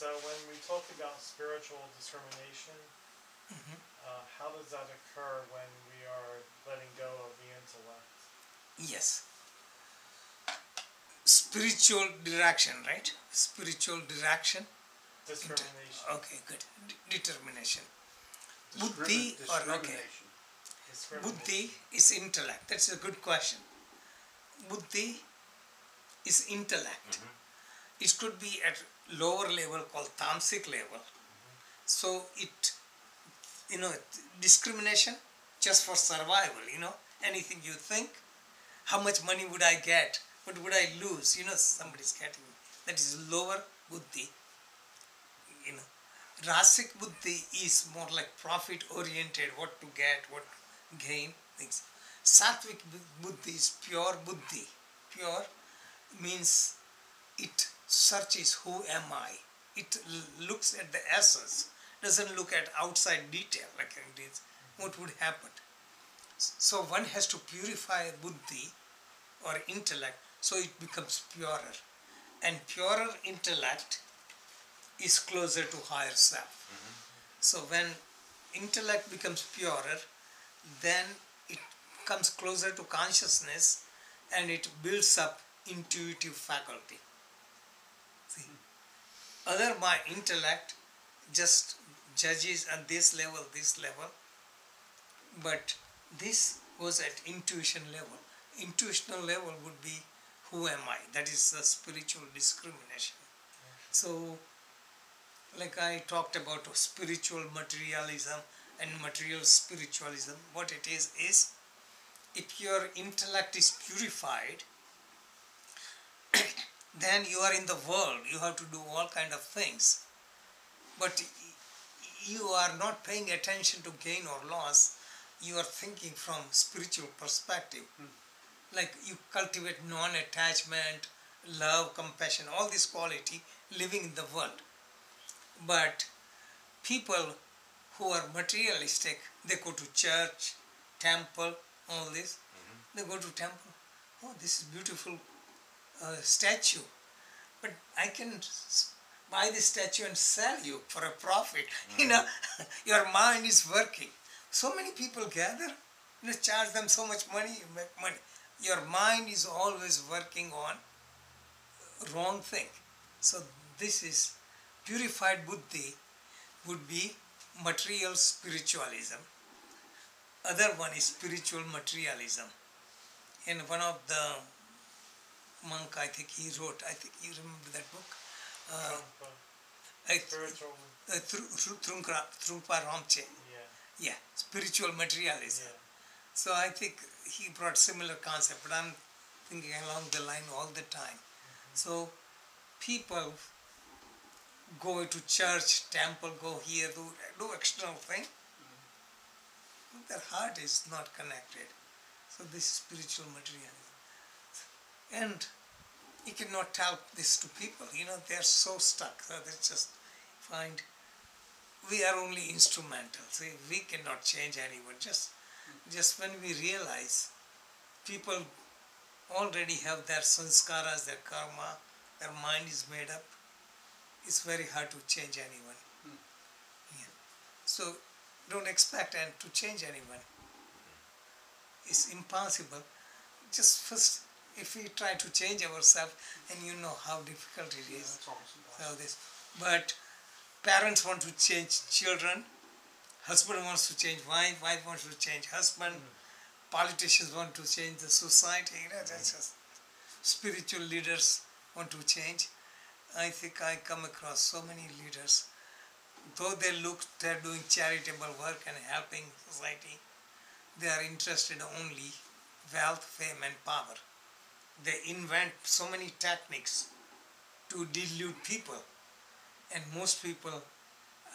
So when we talk about spiritual discrimination, Mhm. how does that occur when we are letting go of the intellect? Yes. Spiritual direction, right? Spiritual direction. Discrimination. Okay, good. Determination. Buddhi or okay. Discrimination. Buddhi Discrimination. is intellect. That's a good question. Buddhi is intellect. It could be at lower level called tamasic level. So it, discrimination just for survival, anything you think, how much money would I get, what would I lose, somebody's getting, that is lower buddhi, you know. Rasic buddhi is more like profit oriented, what to get, what gain, things. Sattvic buddhi is pure buddhi. Pure means it searches who am I. It looks at the essence, doesn't look at outside detail like this, what would happen. So one has to purify buddhi or intellect so it becomes purer. And purer intellect is closer to higher self. So when intellect becomes purer, then it comes closer to consciousness and it builds up intuitive faculty. See, other my intellect just judges at this level, but this was at intuition level. Intuitional level would be who am I? That is the spiritual discrimination. So, like I talked about spiritual materialism and material spiritualism, what it is if your intellect is purified, then you are in the world, you have to do all kind of things. But you are not paying attention to gain or loss, you are thinking from spiritual perspective. Like you cultivate non-attachment, love, compassion, all this quality living in the world. But people who are materialistic, they go to church, temple, all this. They go to temple. Oh, this is beautiful statue. But I can buy this statue and sell you for a profit. Your mind is working. So many people gather, charge them so much money, you make money. Your mind is always working on wrong thing. So this is purified buddhi would be material spiritualism. Other one is spiritual materialism. And one of the monk, I think he wrote, I think you remember that book? Spiritual. Trungpa Rinpoche. Yeah, spiritual materialism. Yeah. So I think he brought similar concept, but I'm thinking along the line all the time. So people go to church, temple, go here, do external thing. Their heart is not connected. So this is spiritual materialism. And you cannot tell this to people, they are so stuck. So they just find we are only instrumental. See, we cannot change anyone. Just when we realize people already have their sanskaras, their karma, their mind is made up, it's very hard to change anyone. Yeah. So don't expect to change anyone. It's impossible. Just first, if we try to change ourselves, and you know how difficult it is. So this, but parents want to change children, husband wants to change wife, wife wants to change husband, politicians want to change the society, that's just spiritual leaders want to change. I think I come across so many leaders, though they're doing charitable work and helping society, they are interested only wealth, fame and power. They invent so many techniques to delude people, and most people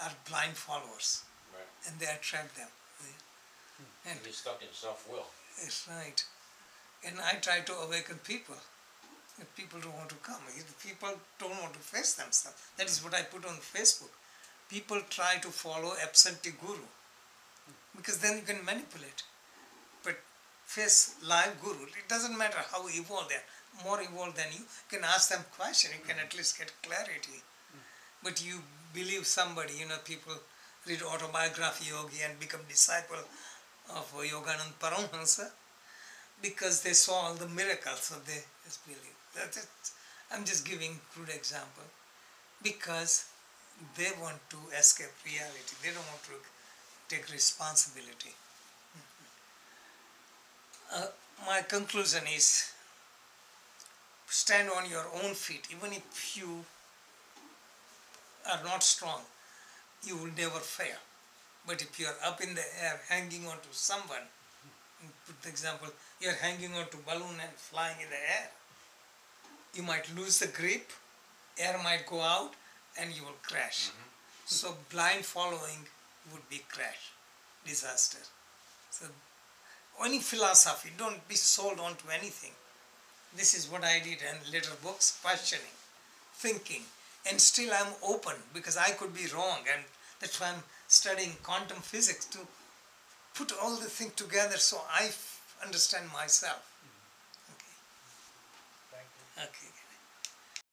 are blind followers. Right. And they attract them. And be stuck in self-will. That's right. And I try to awaken people. If people don't want to come, if people don't want to face themselves, that is what I put on Facebook. People try to follow absentee guru, because then you can manipulate. But face live guru, it doesn't matter how evolved they are, more evolved than you can ask them question, you can at least get clarity. but you believe somebody, people read autobiography yogi and become disciple of Yogananda Paramahansa because they saw all the miracles, so they just believe. I'm just giving crude example because they want to escape reality. They don't want to take responsibility. My conclusion is stand on your own feet. Even if you are not strong, you will never fail. But if you are up in the air hanging on to someone, put the example, you are hanging on to balloon and flying in the air, you might lose the grip, air might go out, and you will crash. So blind following would be crash, disaster. So any philosophy, don't be sold on to anything. This is what I did in later books, questioning, thinking, and still I'm open because I could be wrong, and that's why I'm studying quantum physics to put all the things together so I understand myself. Thank you. Okay.